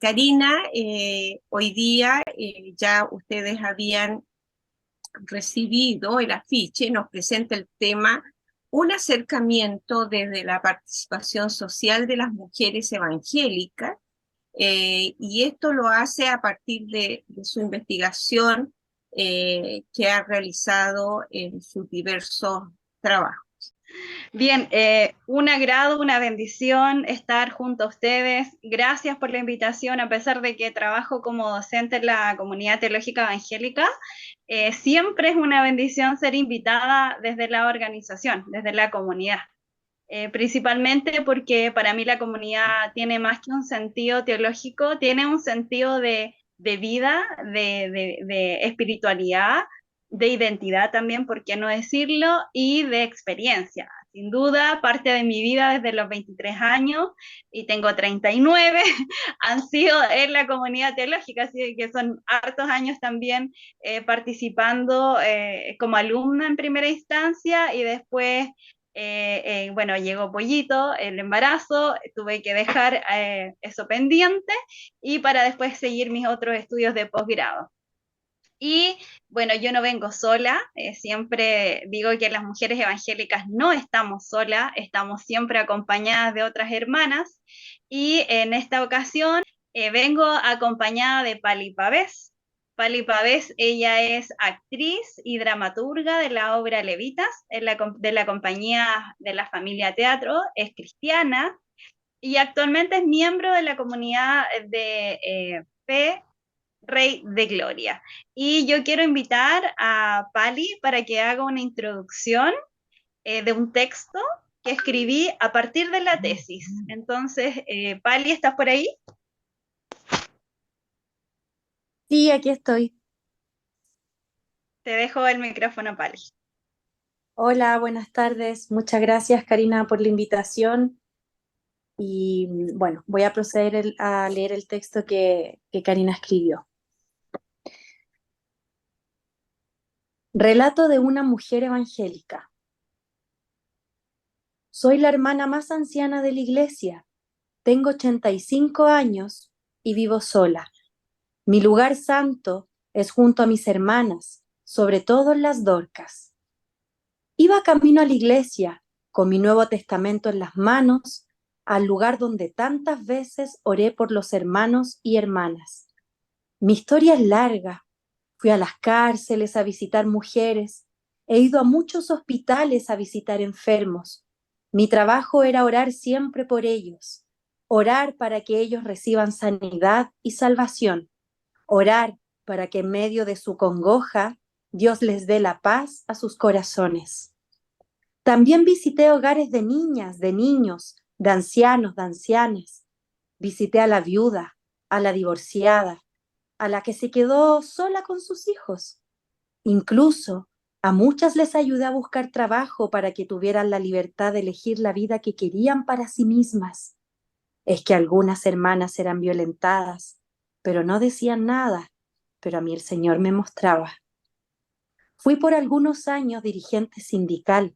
Karina, hoy día ya ustedes habían recibido el afiche, nos presenta el tema un acercamiento desde la participación social de las mujeres evangélicas, y esto lo hace a partir de su investigación que ha realizado en sus diversos trabajos. Bien, un agrado, una bendición estar junto a ustedes. Gracias por la invitación, a pesar de que trabajo como docente en la comunidad teológica evangélica. Siempre es una bendición ser invitada desde la organización, desde la comunidad. Principalmente porque para mí la comunidad tiene más que un sentido teológico, tiene un sentido de vida, de espiritualidad, de identidad también, por qué no decirlo, y de experiencia. Sin duda, parte de mi vida desde los 23 años y tengo 39, han sido en la comunidad teológica, así que son hartos años también participando como alumna en primera instancia y después bueno, llegó Pollito, el embarazo, tuve que dejar eso pendiente y para después seguir mis otros estudios de posgrado. Y bueno, yo no vengo sola, siempre digo que las mujeres evangélicas no estamos solas, estamos siempre acompañadas de otras hermanas y en esta ocasión vengo acompañada de Pali Pavés. Pali Pavés, ella es actriz y dramaturga de la obra Levitas, de la compañía de la familia Teatro, es cristiana y actualmente es miembro de la comunidad de P. Rey de Gloria. Y yo quiero invitar a Pali para que haga una introducción de un texto que escribí a partir de la tesis. Entonces, Pali, ¿estás por ahí? Sí, aquí estoy. Te dejo el micrófono, Pali. Hola, buenas tardes. Muchas gracias, Karina, por la invitación. Y bueno, voy a proceder a leer el texto que Karina escribió. Relato de una mujer evangélica. Soy la hermana más anciana de la iglesia. Tengo 85 años y vivo sola. Mi lugar santo es junto a mis hermanas, sobre todo en las Dorcas. Iba camino a la iglesia, con mi Nuevo Testamento en las manos, al lugar donde tantas veces oré por los hermanos y hermanas. Mi historia es larga. Fui a las cárceles a visitar mujeres, he ido a muchos hospitales a visitar enfermos. Mi trabajo era orar siempre por ellos, orar para que ellos reciban sanidad y salvación, orar para que en medio de su congoja Dios les dé la paz a sus corazones. También visité hogares de niñas, de niños, de ancianos, de ancianas. Visité a la viuda, a la divorciada, a la que se quedó sola con sus hijos. Incluso a muchas les ayudé a buscar trabajo para que tuvieran la libertad de elegir la vida que querían para sí mismas. Es que algunas hermanas eran violentadas, pero no decían nada, pero a mí el Señor me mostraba. Fui por algunos años dirigente sindical.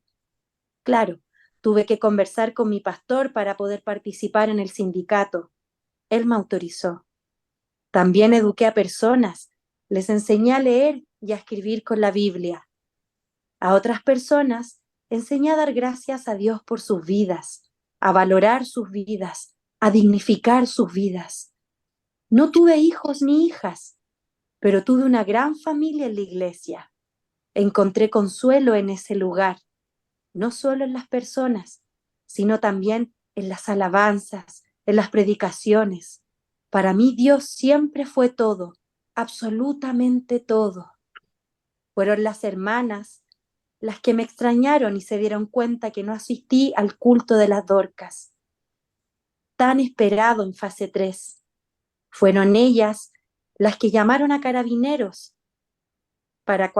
Claro, tuve que conversar con mi pastor para poder participar en el sindicato. Él me autorizó. También eduqué a personas, les enseñé a leer y a escribir con la Biblia. A otras personas enseñé a dar gracias a Dios por sus vidas, a valorar sus vidas, a dignificar sus vidas. No tuve hijos ni hijas, pero tuve una gran familia en la iglesia. Encontré consuelo en ese lugar, no solo en las personas, sino también en las alabanzas, en las predicaciones. Para mí Dios siempre fue todo, absolutamente todo. Fueron las hermanas las que me extrañaron y se dieron cuenta que no asistí al culto de las Dorcas, tan esperado en fase 3. Fueron ellas las que llamaron a carabineros para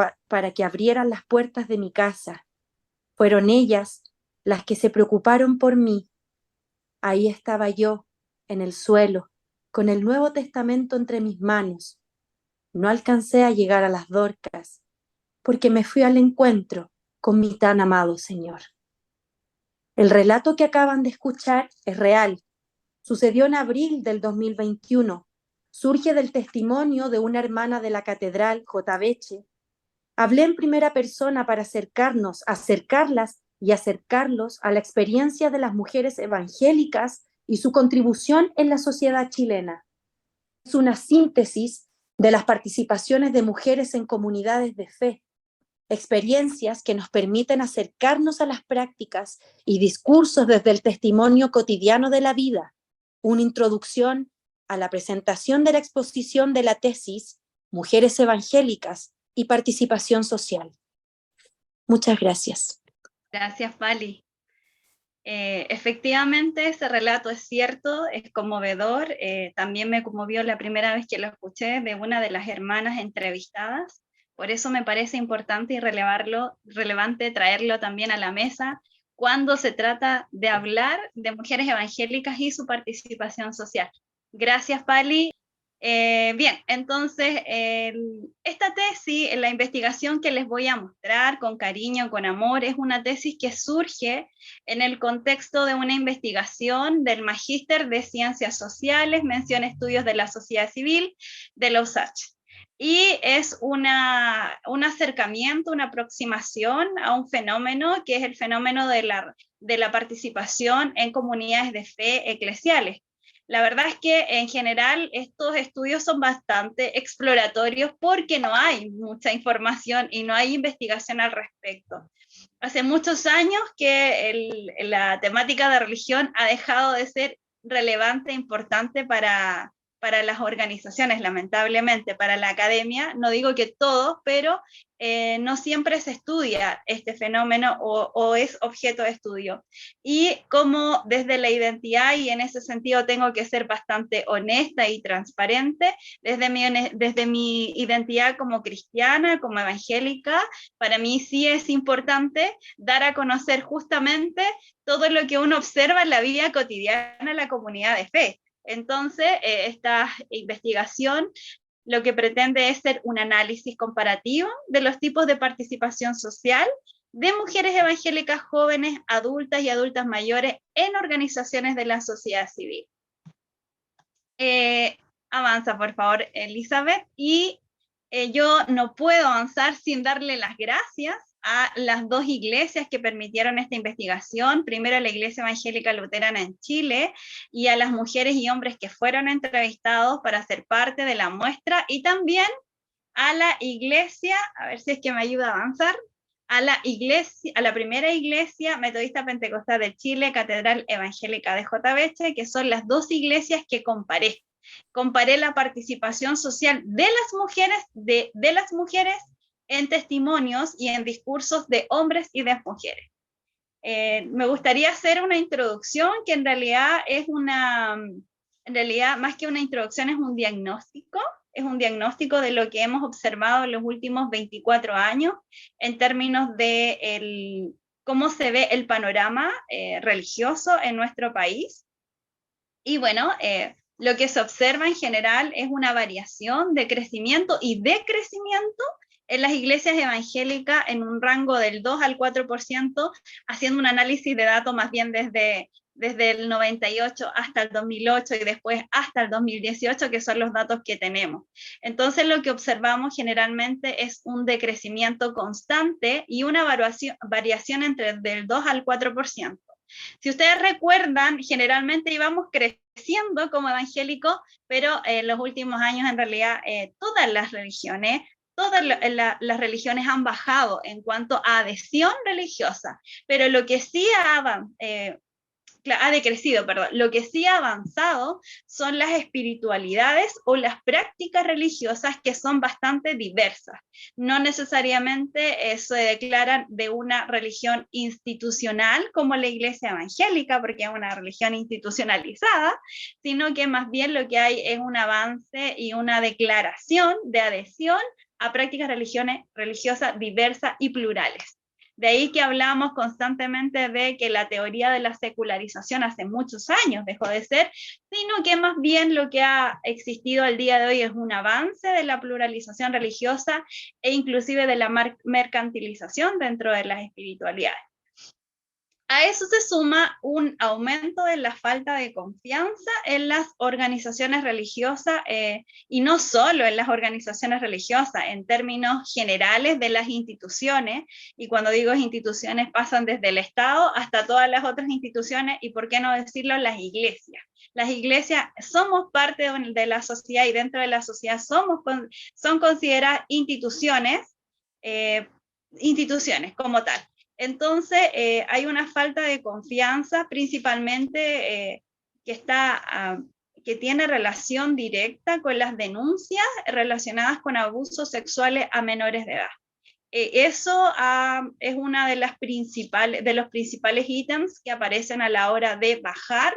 que abrieran las puertas de mi casa. Fueron ellas las que se preocuparon por mí. Ahí estaba yo, en el suelo, con el Nuevo Testamento entre mis manos. No alcancé a llegar a las Dorcas, porque me fui al encuentro con mi tan amado Señor. El relato que acaban de escuchar es real. Sucedió en abril del 2021, surge del testimonio de una hermana de la catedral, J. Beche. Hablé en primera persona para acercarlas y acercarlos a la experiencia de las mujeres evangélicas y su contribución en la sociedad chilena. Es una síntesis de las participaciones de mujeres en comunidades de fe, experiencias que nos permiten acercarnos a las prácticas y discursos desde el testimonio cotidiano de la vida, una introducción a la presentación de la exposición de la tesis Mujeres Evangélicas y Participación Social. Muchas gracias. Gracias, Pali. Efectivamente, ese relato es cierto, es conmovedor. También me conmovió la primera vez que lo escuché de una de las hermanas entrevistadas. Por eso me parece importante y relevante traerlo también a la mesa cuando se trata de hablar de mujeres evangélicas y su participación social. Gracias, Pali. Bien, entonces, esta tesis, la investigación que les voy a mostrar con cariño, con amor, es una tesis que surge en el contexto de una investigación del Magíster de Ciencias Sociales, mención estudios de la sociedad civil de la USACH. Y es un acercamiento, una aproximación a un fenómeno que es el fenómeno de la participación en comunidades de fe eclesiales. La verdad es que en general estos estudios son bastante exploratorios porque no hay mucha información y no hay investigación al respecto. Hace muchos años que la temática de religión ha dejado de ser relevante e importante para las organizaciones, lamentablemente, para la academia. No digo que todos, pero no siempre se estudia este fenómeno o es objeto de estudio. Y como desde la identidad, y en ese sentido tengo que ser bastante honesta y transparente, desde mi identidad como cristiana, como evangélica, para mí sí es importante dar a conocer justamente todo lo que uno observa en la vida cotidiana de la comunidad de fe. Entonces, esta investigación lo que pretende es ser un análisis comparativo de los tipos de participación social de mujeres evangélicas jóvenes, adultas y adultas mayores en organizaciones de la sociedad civil. Avanza, por favor, Elizabeth. Y yo no puedo avanzar sin darle las gracias a las dos iglesias que permitieron esta investigación, primero a la Iglesia Evangélica Luterana en Chile y a las mujeres y hombres que fueron entrevistados para ser parte de la muestra, y también a la iglesia, a ver si es que me ayuda a avanzar, a la primera iglesia metodista pentecostal de Chile, Catedral Evangélica de J. Beche, que son las dos iglesias que comparé. Comparé la participación social de las mujeres en testimonios y en discursos de hombres y de mujeres. Me gustaría hacer una introducción que en realidad más que una introducción es un diagnóstico de lo que hemos observado en los últimos 24 años en términos de cómo se ve el panorama religioso en nuestro país. Y bueno, lo que se observa en general es una variación de crecimiento y decrecimiento en las iglesias evangélicas en un rango del 2 al 4%, haciendo un análisis de datos más bien desde el 98 hasta el 2008 y después hasta el 2018, que son los datos que tenemos. Entonces lo que observamos generalmente es un decrecimiento constante y una variación entre del 2 al 4%. Si ustedes recuerdan, generalmente íbamos creciendo como evangélicos, pero en los últimos años en realidad todas las religiones han bajado en cuanto a adhesión religiosa, pero lo que sí ha decrecido, perdón. Lo que sí ha avanzado son las espiritualidades o las prácticas religiosas, que son bastante diversas. No necesariamente se declaran de una religión institucional como la Iglesia Evangélica, porque es una religión institucionalizada, sino que más bien lo que hay es un avance y una declaración de adhesión a prácticas religiosas diversas y plurales. De ahí que hablamos constantemente de que la teoría de la secularización hace muchos años dejó de ser, sino que más bien lo que ha existido al día de hoy es un avance de la pluralización religiosa e inclusive de la mercantilización dentro de las espiritualidades. A eso se suma un aumento de la falta de confianza en las organizaciones religiosas, y no solo en las organizaciones religiosas, en términos generales de las instituciones, y cuando digo instituciones pasan desde el Estado hasta todas las otras instituciones, y por qué no decirlo, las iglesias. Las iglesias somos parte de la sociedad, y dentro de la sociedad son consideradas instituciones como tal. Entonces, hay una falta de confianza, principalmente que tiene relación directa con las denuncias relacionadas con abusos sexuales a menores de edad. Eso es una de los principales ítems que aparecen a la hora de bajar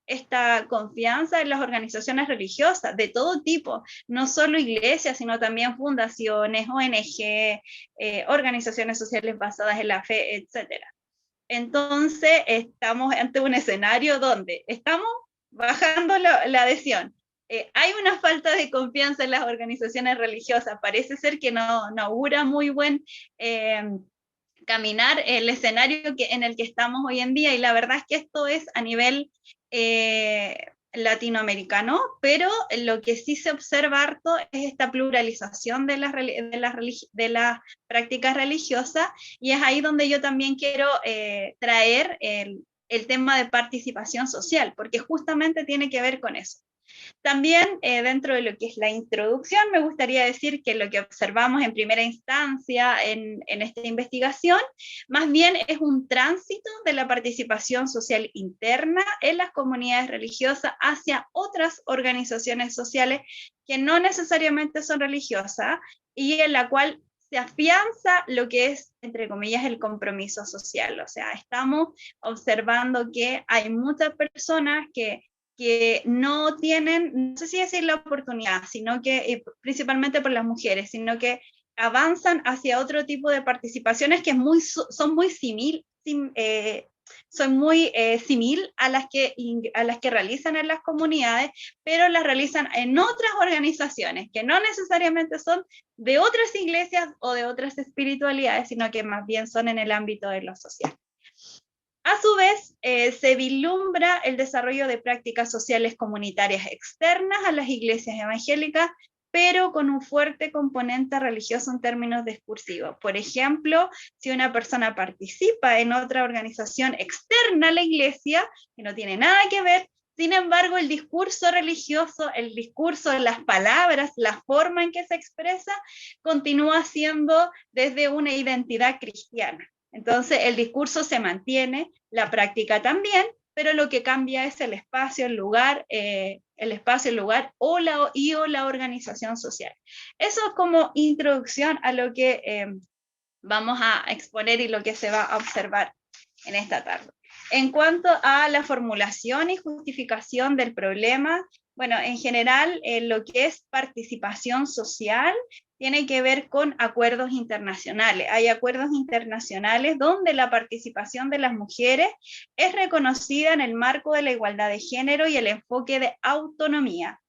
esta confianza en las organizaciones religiosas de todo tipo, no solo iglesias, sino también fundaciones, ONG, organizaciones sociales basadas en la fe, etc. Entonces, estamos ante un escenario donde estamos bajando la adhesión. Hay una falta de confianza en las organizaciones religiosas. Parece ser que no augura muy buen caminar el escenario en el que estamos hoy en día, y la verdad es que esto es a nivel latinoamericano, pero lo que sí se observa harto es esta pluralización de las prácticas religiosas, y es ahí donde yo también quiero traer el tema de participación social, porque justamente tiene que ver con eso. También dentro de lo que es la introducción, me gustaría decir que lo que observamos en primera instancia en esta investigación, más bien es un tránsito de la participación social interna en las comunidades religiosas hacia otras organizaciones sociales que no necesariamente son religiosas, y en la cual se afianza lo que es, entre comillas, el compromiso social. O sea, estamos observando que hay muchas personas que no tienen, no sé si decir la oportunidad, sino que principalmente por las mujeres, sino que avanzan hacia otro tipo de participaciones que son muy similar a las que realizan en las comunidades, pero las realizan en otras organizaciones que no necesariamente son de otras iglesias o de otras espiritualidades, sino que más bien son en el ámbito de lo social. A su vez, se vislumbra el desarrollo de prácticas sociales comunitarias externas a las iglesias evangélicas, pero con un fuerte componente religioso en términos discursivos. Por ejemplo, si una persona participa en otra organización externa a la iglesia, que no tiene nada que ver, sin embargo, el discurso religioso, el discurso, las palabras, la forma en que se expresa, continúa siendo desde una identidad cristiana. Entonces, el discurso se mantiene, la práctica también, pero lo que cambia es el espacio, el lugar o la organización social. Eso como introducción a lo que vamos a exponer y lo que se va a observar en esta tarde. En cuanto a la formulación y justificación del problema, bueno, en general, lo que es participación social tiene que ver con acuerdos internacionales. Hay acuerdos internacionales donde la participación de las mujeres es reconocida en el marco de la igualdad de género y el enfoque de autonomía.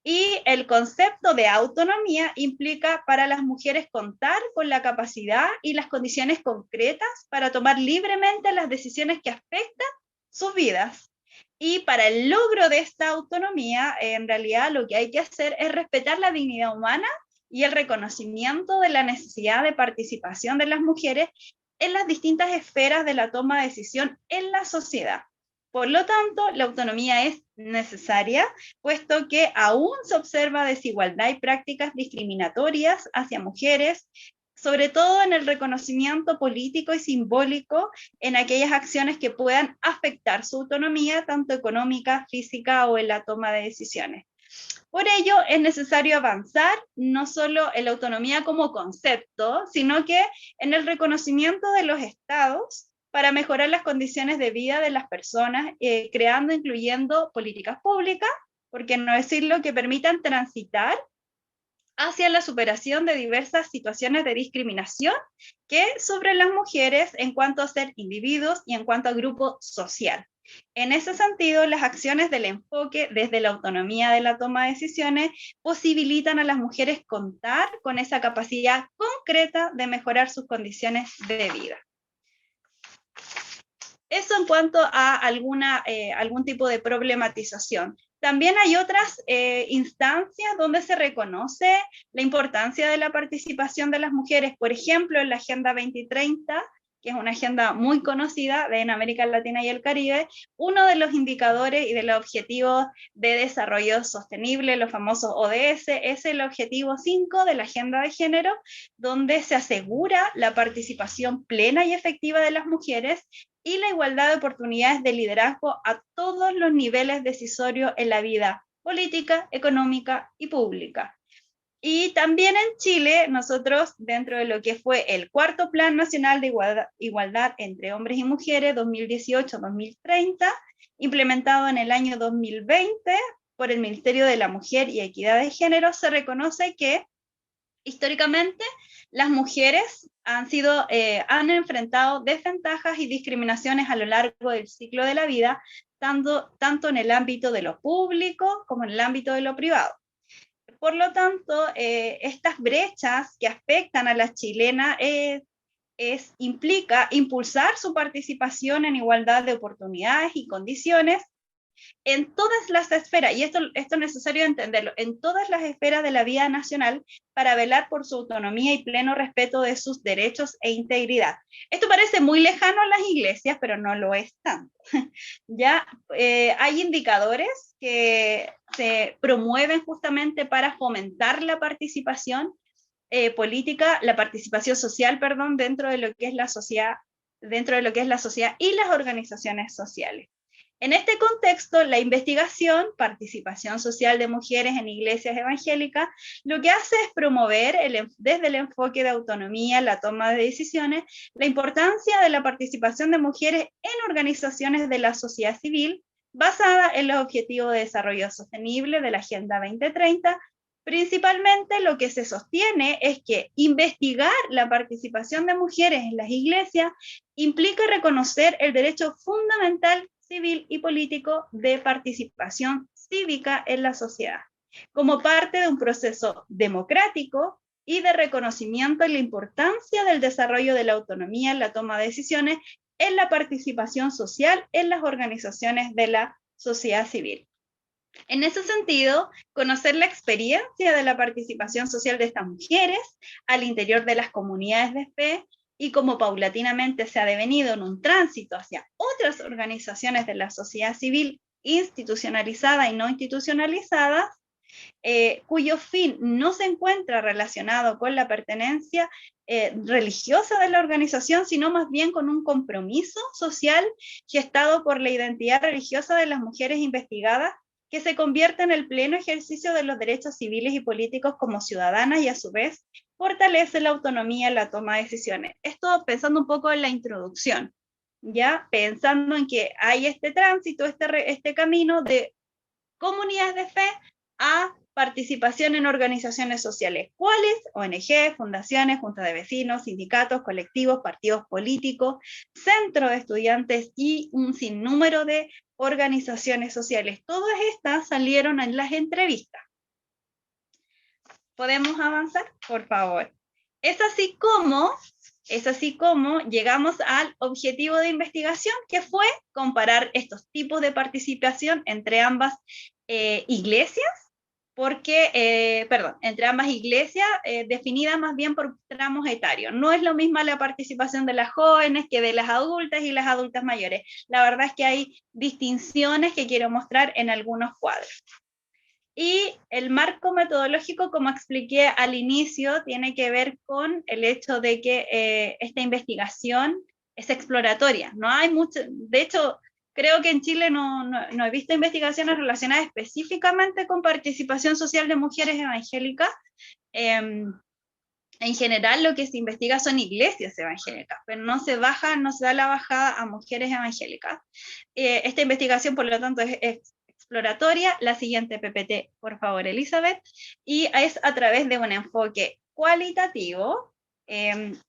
Y el concepto de autonomía implica para las mujeres contar con la capacidad y las condiciones concretas para tomar libremente las decisiones que afectan sus vidas. Y para el logro de esta autonomía, en realidad lo que hay que hacer es respetar la dignidad humana y el reconocimiento de la necesidad de participación de las mujeres en las distintas esferas de la toma de decisión en la sociedad. Por lo tanto, la autonomía es necesaria, puesto que aún se observa desigualdad y prácticas discriminatorias hacia mujeres, sobre todo en el reconocimiento político y simbólico en aquellas acciones que puedan afectar su autonomía, tanto económica, física o en la toma de decisiones. Por ello, es necesario avanzar no solo en la autonomía como concepto, sino que en el reconocimiento de los estados para mejorar las condiciones de vida de las personas, incluyendo políticas públicas, por qué no decirlo, que permitan transitar hacia la superación de diversas situaciones de discriminación que sufren las mujeres en cuanto a ser individuos y en cuanto a grupo social. En ese sentido, las acciones del enfoque desde la autonomía de la toma de decisiones posibilitan a las mujeres contar con esa capacidad concreta de mejorar sus condiciones de vida. Eso en cuanto a algún tipo de problematización. También hay otras instancias donde se reconoce la importancia de la participación de las mujeres. Por ejemplo, en la Agenda 2030, que es una agenda muy conocida en América Latina y el Caribe, uno de los indicadores y de los objetivos de desarrollo sostenible, los famosos ODS, es el objetivo 5 de la Agenda de Género, donde se asegura la participación plena y efectiva de las mujeres y la igualdad de oportunidades de liderazgo a todos los niveles decisorios en la vida política, económica y pública. Y también en Chile, nosotros, dentro de lo que fue el cuarto Plan Nacional de Igualdad entre Hombres y Mujeres 2018-2030, implementado en el año 2020 por el Ministerio de la Mujer y Equidad de Género, se reconoce que históricamente las mujeres han enfrentado desventajas y discriminaciones a lo largo del ciclo de la vida, tanto en el ámbito de lo público como en el ámbito de lo privado. Por lo tanto, estas brechas que afectan a las chilenas implica impulsar su participación en igualdad de oportunidades y condiciones en todas las esferas, y esto es necesario entenderlo, en todas las esferas de la vida nacional para velar por su autonomía y pleno respeto de sus derechos e integridad. Esto parece muy lejano a las iglesias, pero no lo es tanto. Ya hay indicadores que se promueven justamente para fomentar la participación política, la participación social, perdón, dentro de lo que es la sociedad y las organizaciones sociales. En este contexto, la investigación, participación social de mujeres en iglesias evangélicas, lo que hace es promover desde el enfoque de autonomía, la toma de decisiones, la importancia de la participación de mujeres en organizaciones de la sociedad civil, basada en los Objetivos de Desarrollo Sostenible de la Agenda 2030. Principalmente lo que se sostiene es que investigar la participación de mujeres en las iglesias implica reconocer el derecho fundamental civil y político de participación cívica en la sociedad, como parte de un proceso democrático y de reconocimiento de la importancia del desarrollo de la autonomía en la toma de decisiones, en la participación social en las organizaciones de la sociedad civil. En ese sentido, conocer la experiencia de la participación social de estas mujeres al interior de las comunidades de fe y cómo paulatinamente se ha devenido en un tránsito hacia otras organizaciones de la sociedad civil institucionalizada y no institucionalizadas, cuyo fin no se encuentra relacionado con la pertenencia religiosa de la organización, sino más bien con un compromiso social gestado por la identidad religiosa de las mujeres investigadas, que se convierte en el pleno ejercicio de los derechos civiles y políticos como ciudadanas y a su vez fortalece la autonomía en la toma de decisiones. Esto pensando un poco en la introducción, ya pensando en que hay este tránsito, este camino de comunidades de fe a participación en organizaciones sociales. ¿Cuáles? ONG, fundaciones, juntas de vecinos, sindicatos, colectivos, partidos políticos, centros de estudiantes y un sinnúmero de organizaciones sociales. Todas estas salieron en las entrevistas. ¿Podemos avanzar? Por favor. Es así como llegamos al objetivo de investigación, que fue comparar estos tipos de participación entre ambas iglesias, entre ambas iglesias definidas más bien por tramos etarios. No es lo mismo la participación de las jóvenes que de las adultas y las adultas mayores. La verdad es que hay distinciones que quiero mostrar en algunos cuadros. Y el marco metodológico, como expliqué al inicio, tiene que ver con el hecho de que esta investigación es exploratoria. No hay mucho, de hecho, creo que en Chile no he visto investigaciones relacionadas específicamente con participación social de mujeres evangélicas. En general lo que se investiga son iglesias evangélicas, pero no se da la bajada a mujeres evangélicas. Esta investigación, por lo tanto, es exploratoria. La siguiente PPT, por favor, Elizabeth, y es a través de un enfoque cualitativo.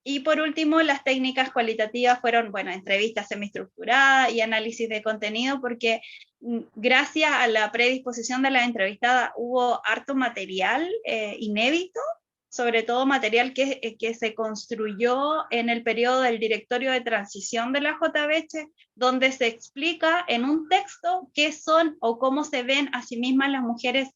Y por último, las técnicas cualitativas fueron, entrevistas semiestructuradas y análisis de contenido, porque gracias a la predisposición de la entrevistada hubo harto material inédito sobre todo material que se construyó en el periodo del directorio de transición de la JBH, donde se explica en un texto qué son o cómo se ven a sí mismas las mujeres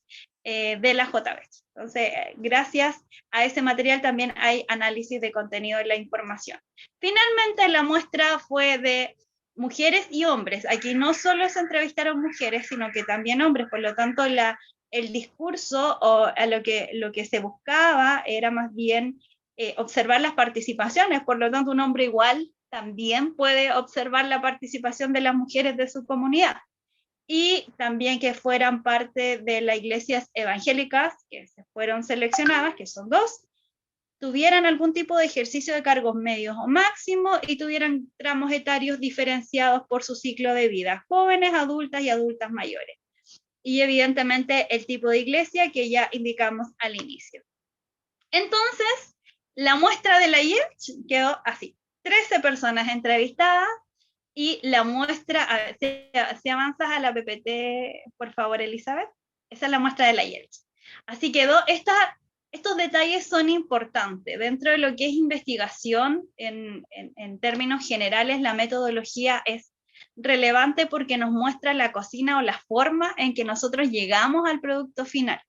de la JBH. Entonces, gracias a ese material también hay análisis de contenido de la información. Finalmente, la muestra fue de mujeres y hombres. Aquí no solo se entrevistaron mujeres, sino que también hombres, por lo tanto, el discurso o a lo que se buscaba era más bien observar las participaciones, por lo tanto un hombre igual también puede observar la participación de las mujeres de su comunidad, y también que fueran parte de las iglesias evangélicas que se fueron seleccionadas, que son 2, tuvieran algún tipo de ejercicio de cargos medios o máximos y tuvieran tramos etarios diferenciados por su ciclo de vida, jóvenes, adultas y adultas mayores. Y evidentemente el tipo de iglesia que ya indicamos al inicio. Entonces, la muestra de la IELTS quedó así: 13 personas entrevistadas, y la muestra, si avanzas a la PPT, por favor, Elizabeth, esa es la muestra de la IELTS. Así quedó. Estos detalles son importantes. Dentro de lo que es investigación, en términos generales, la metodología es relevante porque nos muestra la cocina o la forma en que nosotros llegamos al producto final.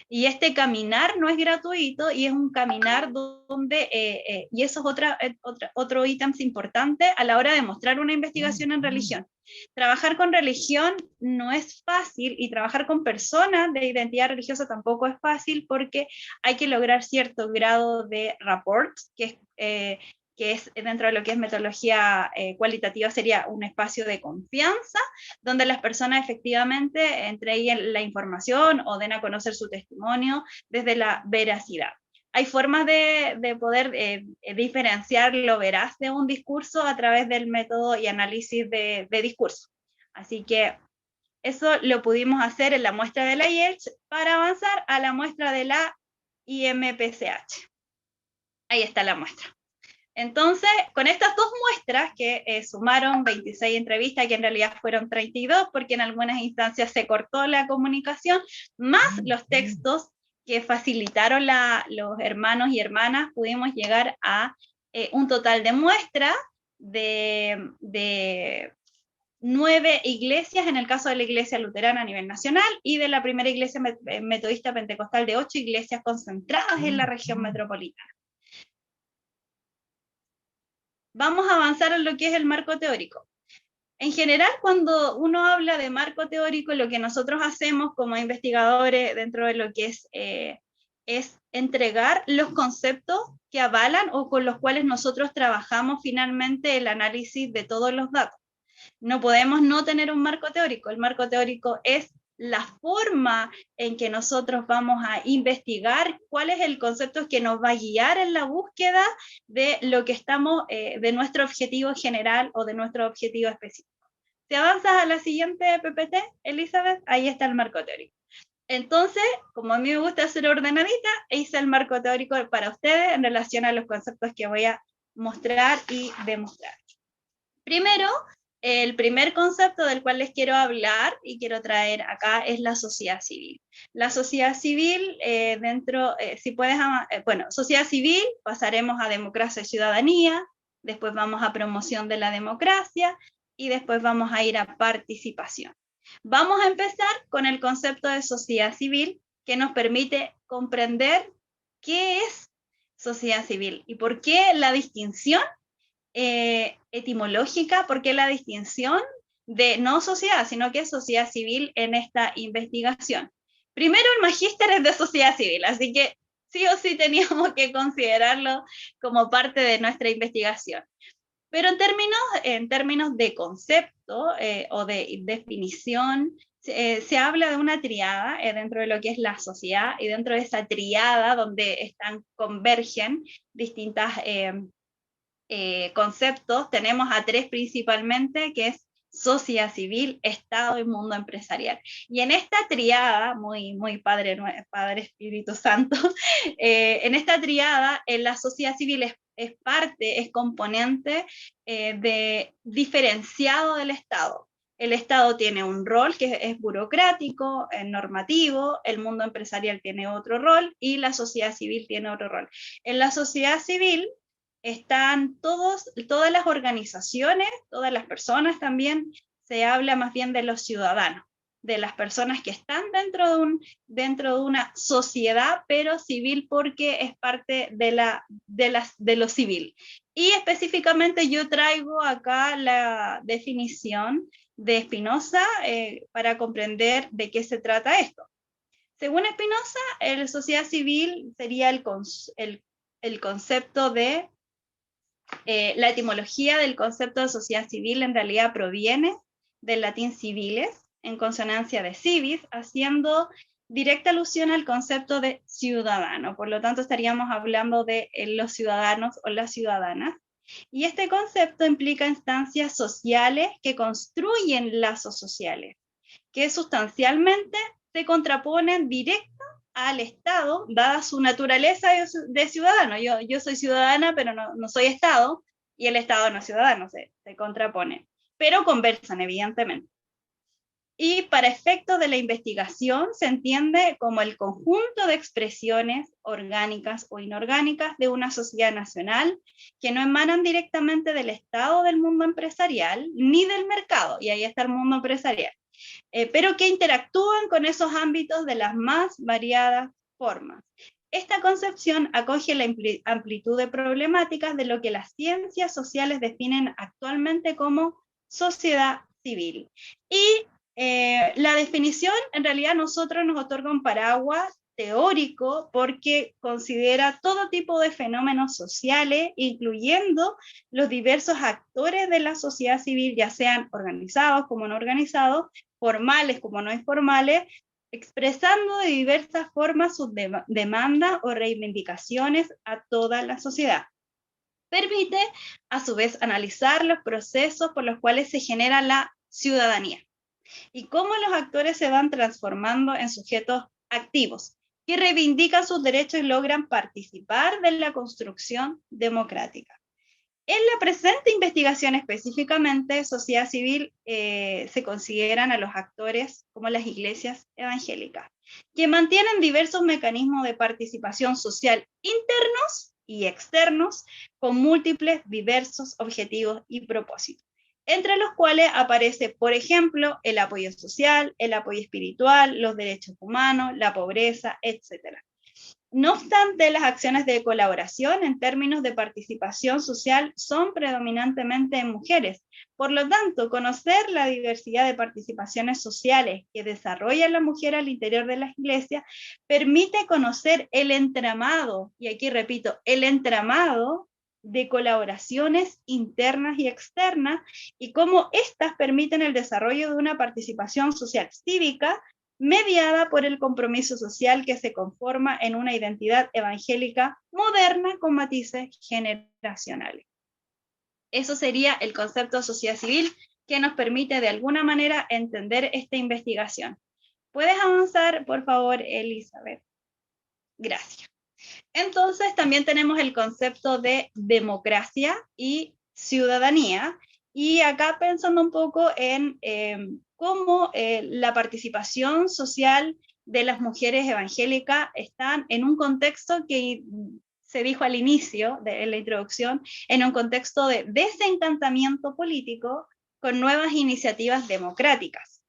Y este caminar no es gratuito, y es un caminar donde, y eso es otro ítem importante a la hora de mostrar una investigación en religión. Trabajar con religión no es fácil, y trabajar con personas de identidad religiosa tampoco es fácil, porque hay que lograr cierto grado de rapport, que es dentro de lo que es metodología cualitativa, sería un espacio de confianza, donde las personas efectivamente entreguen la información o den a conocer su testimonio desde la veracidad. Hay formas de poder diferenciar lo veraz de un discurso a través del método y análisis de discurso. Así que eso lo pudimos hacer en la muestra de la IELTS para avanzar a la muestra de la IMPCH. Ahí está la muestra. Entonces, con estas 2 muestras que sumaron 26 entrevistas, que en realidad fueron 32, porque en algunas instancias se cortó la comunicación, más los textos que facilitaron los hermanos y hermanas, pudimos llegar a un total de muestras de 9 iglesias, en el caso de la iglesia luterana a nivel nacional, y de la primera iglesia metodista pentecostal de 8 iglesias concentradas en la región metropolitana. Vamos a avanzar en lo que es el marco teórico. En general, cuando uno habla de marco teórico, lo que nosotros hacemos como investigadores dentro de lo que es entregar los conceptos que avalan o con los cuales nosotros trabajamos finalmente el análisis de todos los datos. No podemos no tener un marco teórico. El marco teórico es la forma en que nosotros vamos a investigar cuál es el concepto que nos va a guiar en la búsqueda de lo que estamos, de nuestro objetivo general o de nuestro objetivo específico. Si avanzas a la siguiente PPT, Elizabeth, ahí está el marco teórico. Entonces, como a mí me gusta ser ordenadita, hice el marco teórico para ustedes en relación a los conceptos que voy a mostrar y demostrar. Primero, el primer concepto del cual les quiero hablar y quiero traer acá es la sociedad civil. La sociedad civil, sociedad civil, pasaremos a democracia y ciudadanía, después vamos a promoción de la democracia, y después vamos a ir a participación. Vamos a empezar con el concepto de sociedad civil, que nos permite comprender qué es sociedad civil y por qué la distinción etimológica, por qué la distinción de no sociedad, sino que es sociedad civil en esta investigación. Primero, el magíster es de sociedad civil, así que sí o sí teníamos que considerarlo como parte de nuestra investigación. Pero en términos de concepto o de definición, se habla de una triada dentro de lo que es la sociedad, y dentro de esa triada donde convergen distintas conceptos, tenemos a 3 principalmente, que es sociedad civil, Estado y mundo empresarial. Y en esta triada, muy Padre Espíritu Santo, en esta triada, la sociedad civil es parte, es componente de diferenciado del Estado. El Estado tiene un rol que es burocrático, normativo, el mundo empresarial tiene otro rol y la sociedad civil tiene otro rol. En la sociedad civil están todas las organizaciones, todas las personas también, se habla más bien de los ciudadanos, de las personas que están dentro de una sociedad, pero civil porque es parte de lo civil. Y específicamente yo traigo acá la definición de Spinoza para comprender de qué se trata esto. Según Spinoza, la sociedad civil sería el concepto de, la etimología del concepto de sociedad civil en realidad proviene del latín civiles, en consonancia de civis, haciendo directa alusión al concepto de ciudadano. Por lo tanto, estaríamos hablando de los ciudadanos o las ciudadanas. Y este concepto implica instancias sociales que construyen lazos sociales, que sustancialmente se contraponen directo al Estado, dada su naturaleza de ciudadano. Yo soy ciudadana, pero no soy Estado, y el Estado no es ciudadano, se contraponen, pero conversan, evidentemente. Y para efectos de la investigación se entiende como el conjunto de expresiones orgánicas o inorgánicas de una sociedad nacional que no emanan directamente del Estado, del mundo empresarial, ni del mercado, y ahí está el mundo empresarial, pero que interactúan con esos ámbitos de las más variadas formas. Esta concepción acoge la amplitud de problemáticas de lo que las ciencias sociales definen actualmente como sociedad civil. Y la definición, en realidad, nosotros nos otorga un paraguas teórico porque considera todo tipo de fenómenos sociales, incluyendo los diversos actores de la sociedad civil, ya sean organizados como no organizados, formales como no informales, expresando de diversas formas sus demandas o reivindicaciones a toda la sociedad. Permite, a su vez, analizar los procesos por los cuales se genera la ciudadanía y cómo los actores se van transformando en sujetos activos que reivindican sus derechos y logran participar de la construcción democrática. En la presente investigación específicamente, sociedad civil, se consideran a los actores como las iglesias evangélicas, que mantienen diversos mecanismos de participación social internos y externos con múltiples, diversos objetivos y propósitos, entre los cuales aparece, por ejemplo, el apoyo social, el apoyo espiritual, los derechos humanos, la pobreza, etc. No obstante, las acciones de colaboración en términos de participación social son predominantemente en mujeres. Por lo tanto, conocer la diversidad de participaciones sociales que desarrolla la mujer al interior de las iglesias permite conocer el entramado, y aquí repito, el entramado de colaboraciones internas y externas y cómo éstas permiten el desarrollo de una participación social cívica mediada por el compromiso social que se conforma en una identidad evangélica moderna con matices generacionales. Eso sería el concepto de sociedad civil que nos permite de alguna manera entender esta investigación. ¿Puedes avanzar, por favor, Elizabeth? Gracias. Entonces, también tenemos el concepto de democracia y ciudadanía, y acá pensando un poco en cómo la participación social de las mujeres evangélicas están en un contexto que se dijo al inicio de la introducción, en un contexto de desencantamiento político con nuevas iniciativas democráticas.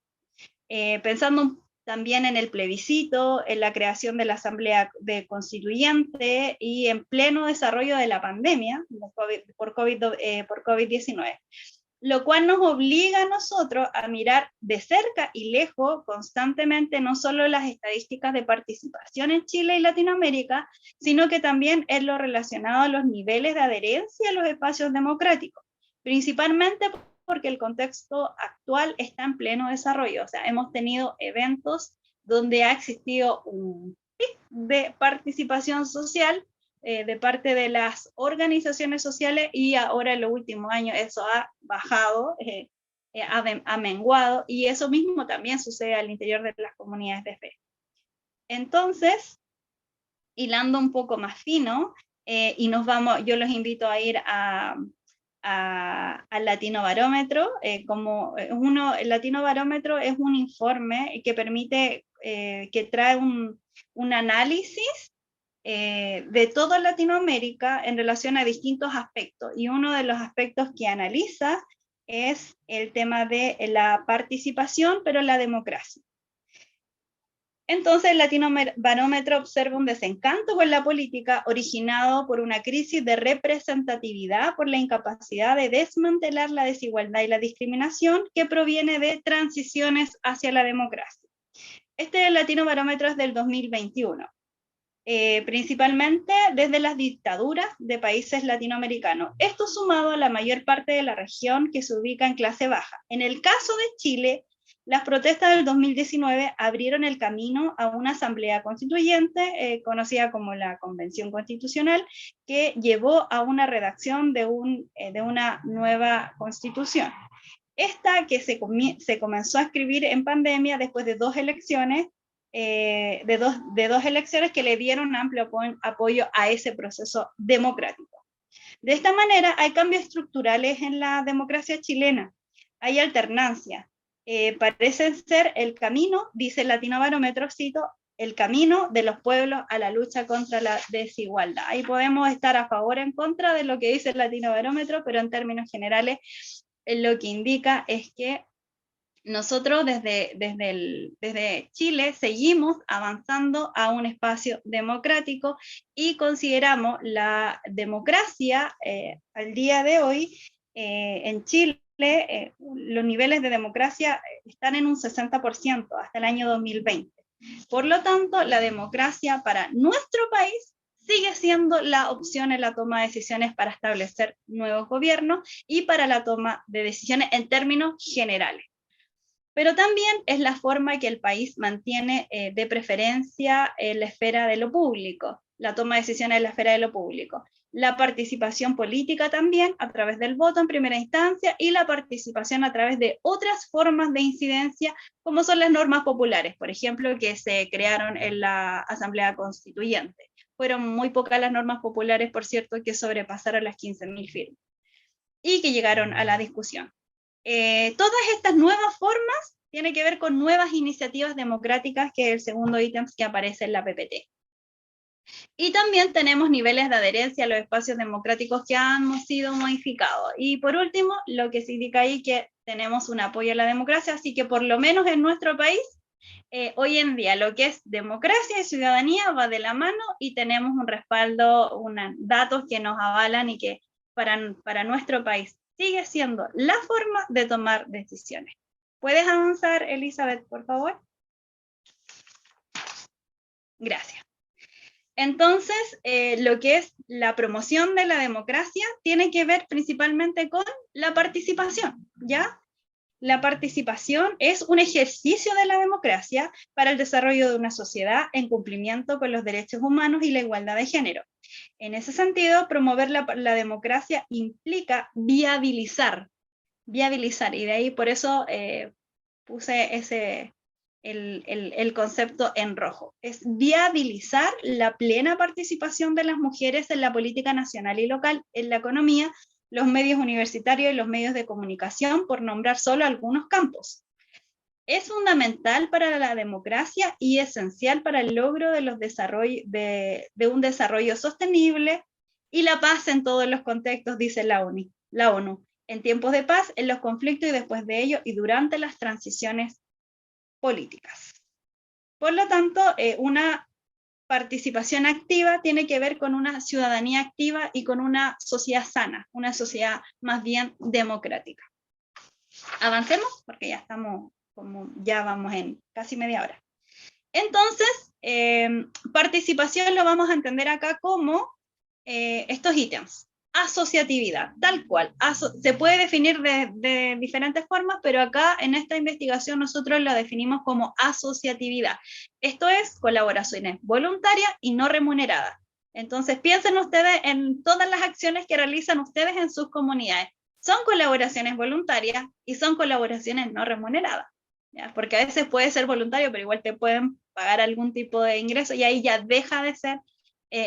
Pensando también en el plebiscito, en la creación de la Asamblea Constituyente y en pleno desarrollo de la pandemia por COVID-19, lo cual nos obliga a nosotros a mirar de cerca y lejos constantemente no solo las estadísticas de participación en Chile y Latinoamérica, sino que también en lo relacionado a los niveles de adherencia a los espacios democráticos, principalmente porque el contexto actual está en pleno desarrollo. O sea, hemos tenido eventos donde ha existido un pic de participación social de parte de las organizaciones sociales y ahora en los últimos años eso ha bajado, ha menguado, y eso mismo también sucede al interior de las comunidades de fe. Entonces, hilando un poco más fino, y nos vamos, yo los invito a ir a al Latino Barómetro. El Latino Barómetro es un informe que permite, que trae un análisis de toda Latinoamérica en relación a distintos aspectos, y uno de los aspectos que analiza es el tema de la participación, pero la democracia. Entonces, el Latino Barómetro observa un desencanto con la política originado por una crisis de representatividad, por la incapacidad de desmantelar la desigualdad y la discriminación que proviene de transiciones hacia la democracia. Este Latino Barómetro es del 2021. Principalmente desde las dictaduras de países latinoamericanos. Esto sumado a la mayor parte de la región que se ubica en clase baja. En el caso de Chile, las protestas del 2019 abrieron el camino a una asamblea constituyente, conocida como la Convención Constitucional, que llevó a una redacción de una nueva constitución. Esta que se comenzó a escribir en pandemia después de dos elecciones, de dos elecciones que le dieron amplio apoyo a ese proceso democrático. De esta manera hay cambios estructurales en la democracia chilena, hay alternancia, parece ser el camino, dice el Latino Barómetro, cito, el camino de los pueblos a la lucha contra la desigualdad. Ahí podemos estar a favor o en contra de lo que dice el Latino Barómetro, pero en términos generales lo que indica es que nosotros desde Chile seguimos avanzando a un espacio democrático y consideramos la democracia al día de hoy en Chile, los niveles de democracia están en un 60% hasta el año 2020. Por lo tanto, la democracia para nuestro país sigue siendo la opción en la toma de decisiones para establecer nuevos gobiernos y para la toma de decisiones en términos generales. Pero también es la forma que el país mantiene de preferencia en la esfera de lo público, la toma de decisiones en la esfera de lo público. La participación política también a través del voto en primera instancia y la participación a través de otras formas de incidencia como son las normas populares, por ejemplo, que se crearon en la Asamblea Constituyente. Fueron muy pocas las normas populares, por cierto, que sobrepasaron las 15.000 firmas y que llegaron a la discusión. Todas estas nuevas formas tienen que ver con nuevas iniciativas democráticas, que es el segundo ítem que aparece en la PPT. Y también tenemos niveles de adherencia a los espacios democráticos que han sido modificados. Y por último, lo que se indica ahí que tenemos un apoyo a la democracia, así que por lo menos en nuestro país, hoy en día lo que es democracia y ciudadanía va de la mano y tenemos un respaldo, datos que nos avalan y que para nuestro país sigue siendo la forma de tomar decisiones. ¿Puedes avanzar, Elizabeth, por favor? Gracias. Entonces, lo que es la promoción de la democracia tiene que ver principalmente con la participación, ¿ya? La participación es un ejercicio de la democracia para el desarrollo de una sociedad en cumplimiento con los derechos humanos y la igualdad de género. En ese sentido, promover la democracia implica viabilizar, y de ahí por eso puse el concepto en rojo. Es viabilizar la plena participación de las mujeres en la política nacional y local, en la economía, los medios universitarios y los medios de comunicación, por nombrar solo algunos campos. Es fundamental para la democracia y esencial para el logro de un desarrollo sostenible y la paz en todos los contextos, dice la ONU, en tiempos de paz, en los conflictos y después de ello y durante las transiciones políticas. Por lo tanto, una participación activa tiene que ver con una ciudadanía activa y con una sociedad sana, una sociedad más bien democrática. Avancemos porque ya vamos en casi media hora. Entonces, participación lo vamos a entender acá como estos ítems. Asociatividad, tal cual. Se puede definir de diferentes formas, pero acá en esta investigación nosotros la definimos como asociatividad. Esto es colaboraciones voluntarias y no remuneradas. Entonces piensen ustedes en todas las acciones que realizan ustedes en sus comunidades. Son colaboraciones voluntarias y son colaboraciones no remuneradas, ¿ya? Porque a veces puede ser voluntario, pero igual te pueden pagar algún tipo de ingreso y ahí ya deja de ser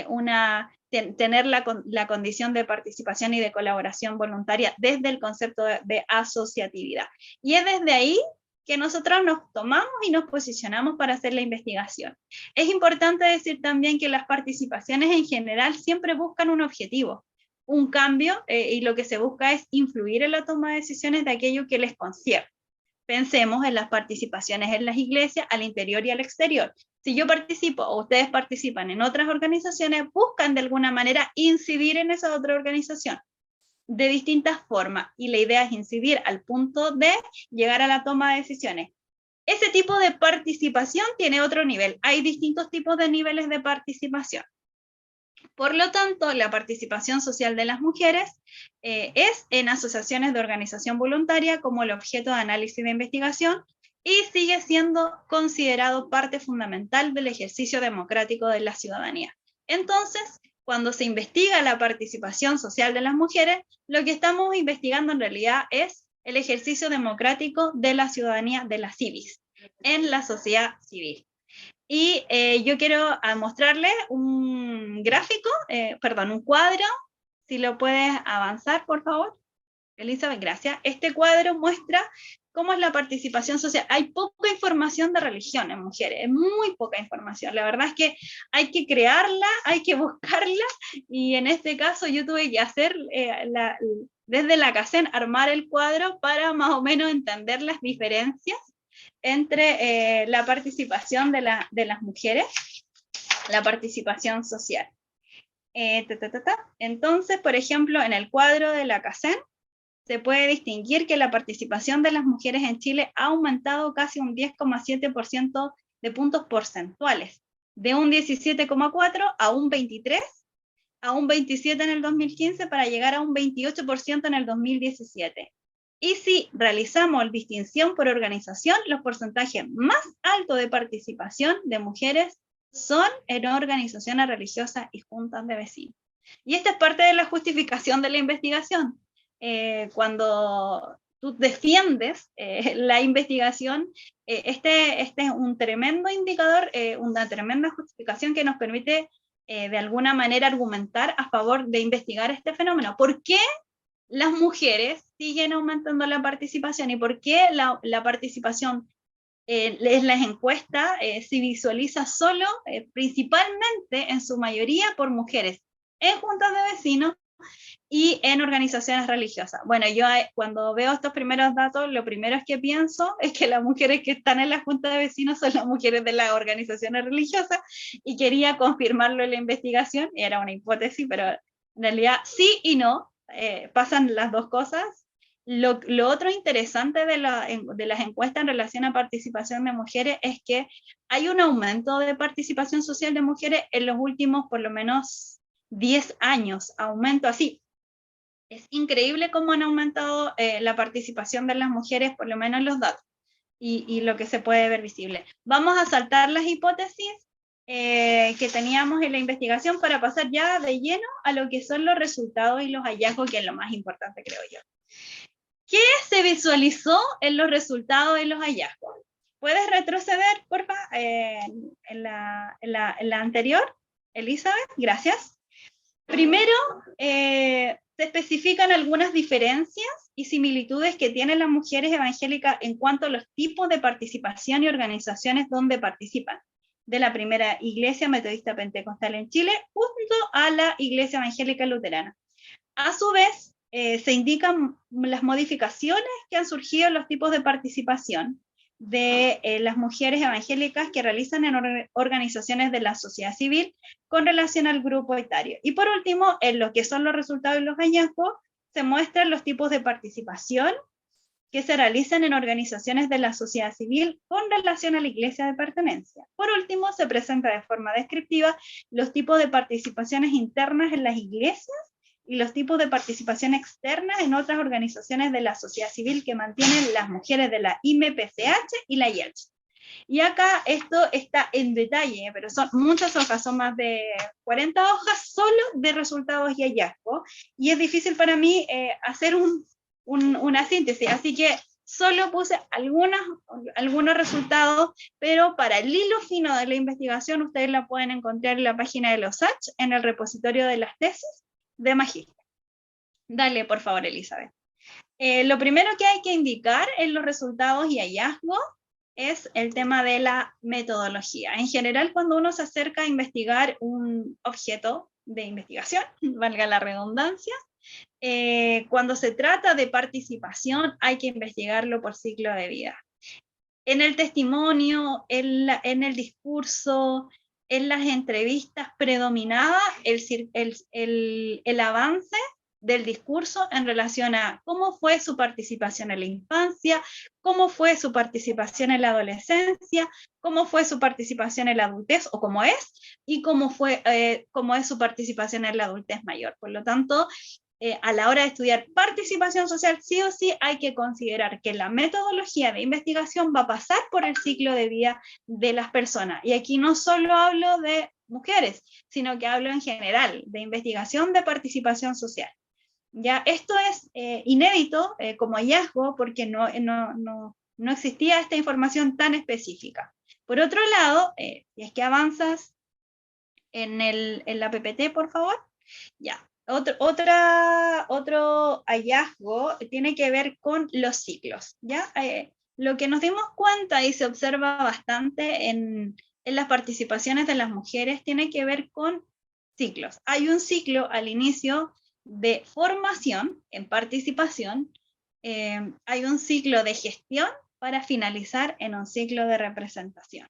una tener la condición de participación y de colaboración voluntaria desde el concepto de asociatividad. Y es desde ahí que nosotros nos tomamos y nos posicionamos para hacer la investigación. Es importante decir también que las participaciones en general siempre buscan un objetivo, un cambio, y lo que se busca es influir en la toma de decisiones de aquello que les concierne. Pensemos en las participaciones en las iglesias, al interior y al exterior. Si yo participo o ustedes participan en otras organizaciones, buscan de alguna manera incidir en esa otra organización de distintas formas, y la idea es incidir al punto de llegar a la toma de decisiones. Ese tipo de participación tiene otro nivel. Hay distintos tipos de niveles de participación. Por lo tanto, la participación social de las mujeres es en asociaciones de organización voluntaria como el objeto de análisis de investigación, y sigue siendo considerado parte fundamental del ejercicio democrático de la ciudadanía. Entonces, cuando se investiga la participación social de las mujeres, lo que estamos investigando en realidad es el ejercicio democrático de la ciudadanía, de la civis, en la sociedad civil. Y yo quiero mostrarles un gráfico, un cuadro, si lo puedes avanzar, por favor. Elizabeth, gracias. Este cuadro muestra cómo es la participación social. Hay poca información de religión en mujeres, es muy poca información. La verdad es que hay que crearla, hay que buscarla, y en este caso yo tuve que hacer, desde la CACEN, armar el cuadro para más o menos entender las diferencias entre la participación de las mujeres, la participación social. Entonces, por ejemplo, en el cuadro de la CACEN, se puede distinguir que la participación de las mujeres en Chile ha aumentado casi un 10,7% de puntos porcentuales, de un 17,4 a un 23, a un 27 en el 2015, para llegar a un 28% en el 2017. Y si realizamos distinción por organización, los porcentajes más altos de participación de mujeres son en organizaciones religiosas y juntas de vecinos. Y esta es parte de la justificación de la investigación. Cuando tú defiendes la investigación, este es un tremendo indicador, una tremenda justificación que nos permite de alguna manera argumentar a favor de investigar este fenómeno. ¿Por qué las mujeres siguen aumentando la participación y por qué la participación en las encuestas se visualiza solo, principalmente en su mayoría, por mujeres en juntas de vecinos y en organizaciones religiosas? Bueno, yo cuando veo estos primeros datos, lo primero que pienso es que las mujeres que están en la junta de vecinos son las mujeres de las organizaciones religiosas, y quería confirmarlo en la investigación. Era una hipótesis, pero en realidad sí y no, pasan las dos cosas. Lo otro interesante de las encuestas en relación a participación de mujeres es que hay un aumento de participación social de mujeres en los últimos por lo menos 10 años, aumento así. Es increíble cómo han aumentado la participación de las mujeres, por lo menos en los datos, y lo que se puede ver visible. Vamos a saltar las hipótesis que teníamos en la investigación para pasar ya de lleno a lo que son los resultados y los hallazgos, que es lo más importante, creo yo. ¿Qué se visualizó en los resultados y los hallazgos? ¿Puedes retroceder, porfa, en la anterior, Elizabeth? Gracias. Primero, se especifican algunas diferencias y similitudes que tienen las mujeres evangélicas en cuanto a los tipos de participación y organizaciones donde participan, de la primera iglesia metodista pentecostal en Chile junto a la iglesia evangélica luterana. A su vez, se indican las modificaciones que han surgido en los tipos de participación de las mujeres evangélicas que realizan en organizaciones de la sociedad civil con relación al grupo etario. Y por último, en lo que son los resultados y los hallazgos, se muestran los tipos de participación que se realizan en organizaciones de la sociedad civil con relación a la iglesia de pertenencia. Por último, se presenta de forma descriptiva los tipos de participaciones internas en las iglesias y los tipos de participación externa en otras organizaciones de la sociedad civil que mantienen las mujeres de la IMPCH y la IELCH. Y acá esto está en detalle, pero son muchas hojas, son más de 40 hojas solo de resultados y hallazgos, y es difícil para mí hacer una síntesis, así que Solo puse algunos resultados, pero para el hilo fino de la investigación ustedes la pueden encontrar en la página de los USACH, en el repositorio de las tesis de magíster. Dale, por favor, Elizabeth. Lo primero que hay que indicar en los resultados y hallazgos es el tema de la metodología. En general, cuando uno se acerca a investigar un objeto de investigación, valga la redundancia, cuando se trata de participación hay que investigarlo por ciclo de vida. En el testimonio, en el discurso, en las entrevistas predominaba el avance del discurso en relación a cómo fue su participación en la infancia, cómo fue su participación en la adolescencia, cómo fue su participación en la adultez, o cómo es, y cómo es su participación en la adultez mayor. Por lo tanto, a la hora de estudiar participación social, sí o sí hay que considerar que la metodología de investigación va a pasar por el ciclo de vida de las personas. Y aquí no solo hablo de mujeres, sino que hablo en general de investigación de participación social. Ya, esto es inédito como hallazgo porque no existía esta información tan específica. Por otro lado, si es que avanzas en la PPT, por favor. Ya. Otro hallazgo tiene que ver con los ciclos, ¿ya? Lo que nos dimos cuenta y se observa bastante en las participaciones de las mujeres tiene que ver con ciclos. Hay un ciclo al inicio de formación en participación, hay un ciclo de gestión para finalizar en un ciclo de representación.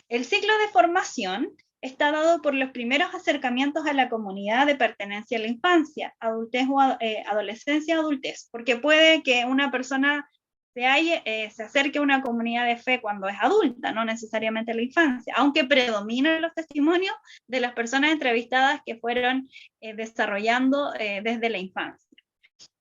El ciclo de formación está dado por los primeros acercamientos a la comunidad de pertenencia a la infancia, adultez o adolescencia, adultez, porque puede que una persona se acerque a una comunidad de fe cuando es adulta, no necesariamente a la infancia, aunque predominan los testimonios de las personas entrevistadas que fueron desarrollando desde la infancia.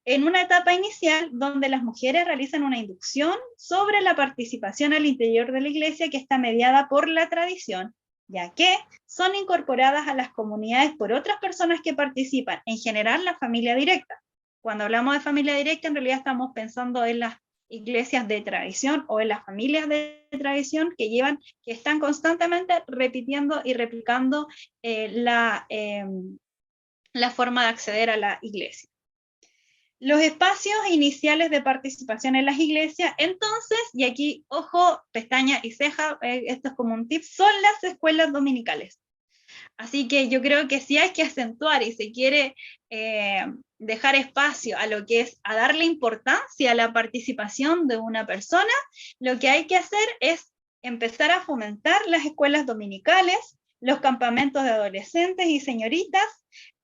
En una etapa inicial donde las mujeres realizan una inducción sobre la participación al interior de la iglesia que está mediada por la tradición, ya que son incorporadas a las comunidades por otras personas que participan, en general la familia directa. Cuando hablamos de familia directa, en realidad estamos pensando en las iglesias de tradición o en las familias de tradición que están constantemente repitiendo y replicando la forma de acceder a la iglesia. Los espacios iniciales de participación en las iglesias, entonces, y aquí, ojo, pestaña y ceja, esto es como un tip, son las escuelas dominicales. Así que yo creo que si hay que acentuar y se quiere dejar espacio a lo que es, a darle importancia a la participación de una persona, lo que hay que hacer es empezar a fomentar las escuelas dominicales, los campamentos de adolescentes y señoritas,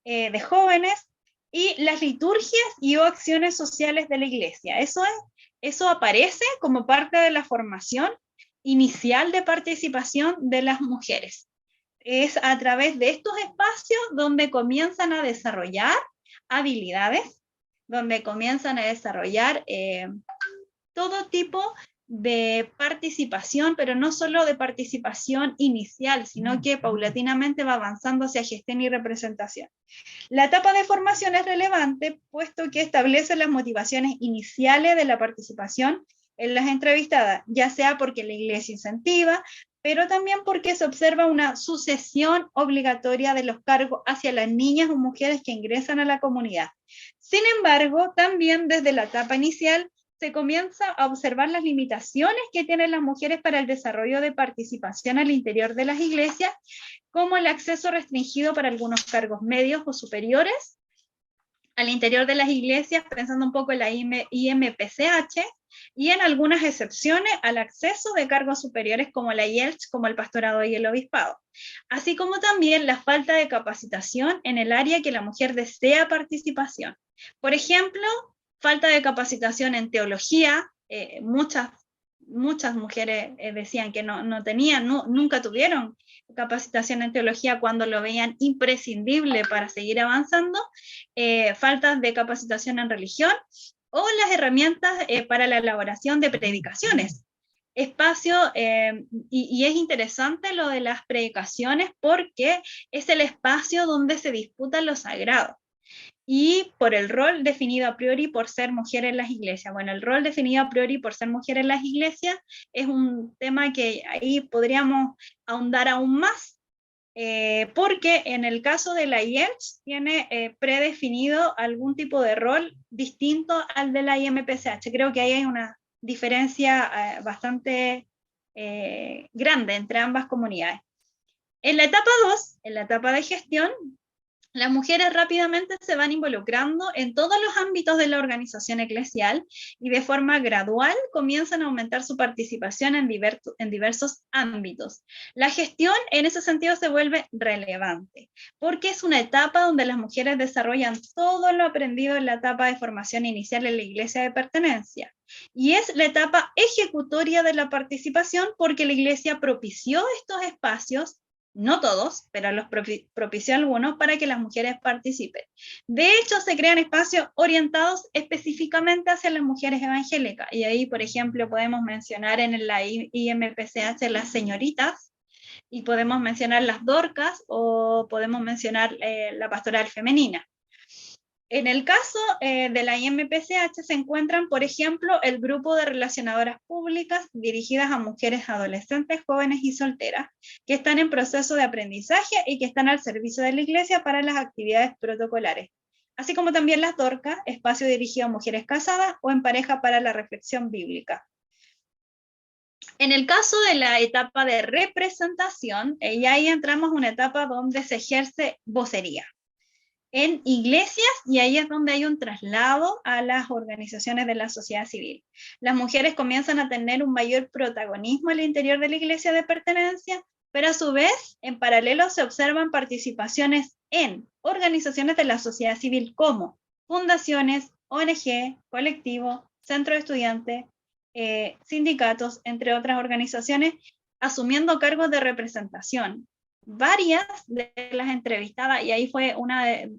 de jóvenes, y las liturgias y o acciones sociales de la iglesia. Eso aparece como parte de la formación inicial de participación de las mujeres. Es a través de estos espacios donde comienzan a desarrollar habilidades, donde comienzan a desarrollar todo tipo de participación, pero no solo de participación inicial, sino que paulatinamente va avanzando hacia gestión y representación. La etapa de formación es relevante, puesto que establece las motivaciones iniciales de la participación en las entrevistadas, ya sea porque la iglesia incentiva, pero también porque se observa una sucesión obligatoria de los cargos hacia las niñas o mujeres que ingresan a la comunidad. Sin embargo, también desde la etapa inicial se comienza a observar las limitaciones que tienen las mujeres para el desarrollo de participación al interior de las iglesias, como el acceso restringido para algunos cargos medios o superiores al interior de las iglesias, pensando un poco en la IMPCH, y en algunas excepciones al acceso de cargos superiores como la IELTS, como el pastorado y el obispado, así como también la falta de capacitación en el área que la mujer desea participación. Por ejemplo, falta de capacitación en teología, muchas mujeres decían que no tenían, nunca tuvieron capacitación en teología cuando lo veían imprescindible para seguir avanzando, faltas de capacitación en religión, o las herramientas para la elaboración de predicaciones. Y es interesante lo de las predicaciones porque es el espacio donde se disputan lo sagrado. y por el rol definido a priori por ser mujer en las iglesias. Bueno, el rol definido a priori por ser mujer en las iglesias es un tema que ahí podríamos ahondar aún más, porque en el caso de la IELTS tiene predefinido algún tipo de rol distinto al de la IMPCH. Creo que ahí hay una diferencia bastante grande entre ambas comunidades. En la etapa 2, en la etapa de gestión, las mujeres rápidamente se van involucrando en todos los ámbitos de la organización eclesial y de forma gradual comienzan a aumentar su participación en diversos ámbitos. La gestión en ese sentido se vuelve relevante, porque es una etapa donde las mujeres desarrollan todo lo aprendido en la etapa de formación inicial en la iglesia de pertenencia. Y es la etapa ejecutoria de la participación porque la iglesia propició estos espacios, no todos, pero los propició algunos para que las mujeres participen. De hecho, se crean espacios orientados específicamente hacia las mujeres evangélicas. Y ahí, por ejemplo, podemos mencionar en la IMPCH las señoritas, y podemos mencionar las dorcas, o podemos mencionar la pastoral femenina. En el caso de la IMPCH se encuentran, por ejemplo, el grupo de relacionadoras públicas dirigidas a mujeres adolescentes, jóvenes y solteras, que están en proceso de aprendizaje y que están al servicio de la iglesia para las actividades protocolares. Así como también las dorcas, espacio dirigido a mujeres casadas o en pareja para la reflexión bíblica. En el caso de la etapa de representación, y ahí entramos en una etapa donde se ejerce vocería en iglesias, y ahí es donde hay un traslado a las organizaciones de la sociedad civil. Las mujeres comienzan a tener un mayor protagonismo al interior de la iglesia de pertenencia, pero a su vez, en paralelo, se observan participaciones en organizaciones de la sociedad civil como fundaciones, ONG, colectivos, centros de estudiantes, sindicatos, entre otras organizaciones, asumiendo cargos de representación. Varias de las entrevistadas, y ahí fue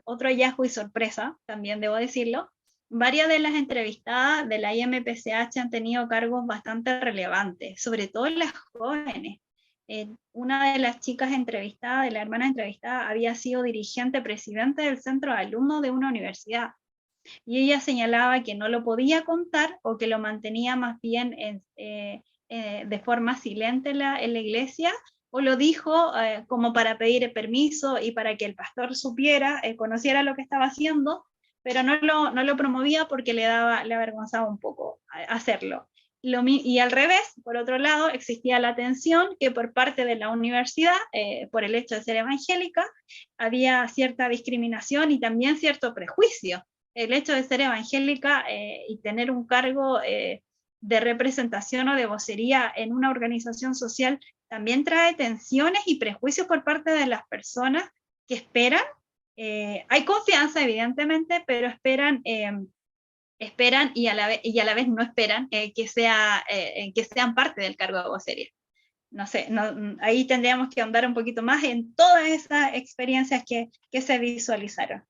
otro hallazgo y sorpresa, también debo decirlo, varias de las entrevistadas de la IMPCH han tenido cargos bastante relevantes, sobre todo las jóvenes. Una de las chicas entrevistadas, de la hermana entrevistada, había sido dirigente presidente del centro de alumnos de una universidad, y ella señalaba que no lo podía contar o que lo mantenía más bien de forma silente en la iglesia, o lo dijo como para pedir permiso y para que el pastor supiera, conociera lo que estaba haciendo, pero no lo promovía porque le avergonzaba un poco hacerlo. Y al revés, por otro lado, existía la tensión que por parte de la universidad, por el hecho de ser evangélica, había cierta discriminación y también cierto prejuicio. El hecho de ser evangélica y tener un cargo de representación o de vocería en una organización social también trae tensiones y prejuicios por parte de las personas que esperan. Hay confianza, evidentemente, pero esperan y a la vez no esperan que sean parte del cargo de vocería. No sé, ahí tendríamos que ahondar un poquito más en todas esas experiencias que se visualizaron.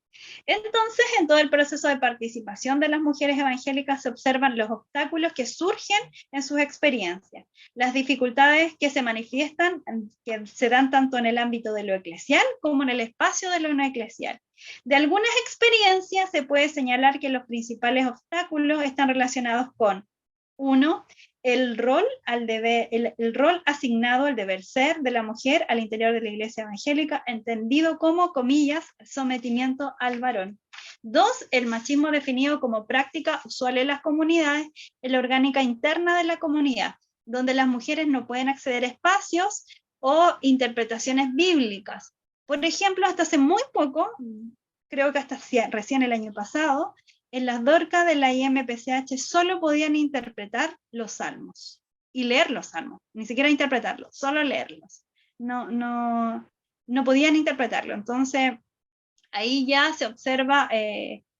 Entonces, en todo el proceso de participación de las mujeres evangélicas se observan los obstáculos que surgen en sus experiencias, las dificultades que se manifiestan, que se dan tanto en el ámbito de lo eclesial como en el espacio de lo no eclesial. De algunas experiencias se puede señalar que los principales obstáculos están relacionados con: 1, el rol asignado al deber ser de la mujer al interior de la iglesia evangélica, entendido como, comillas, sometimiento al varón. 2, el machismo definido como práctica usual en las comunidades, en la orgánica interna de la comunidad, donde las mujeres no pueden acceder a espacios o interpretaciones bíblicas. Por ejemplo, hasta hace muy poco, creo que hasta recién el año pasado, en las dorcas de la IMPCH solo podían interpretar los salmos y leer los salmos, ni siquiera interpretarlos, solo leerlos. No podían interpretarlo. Entonces, ahí ya se observa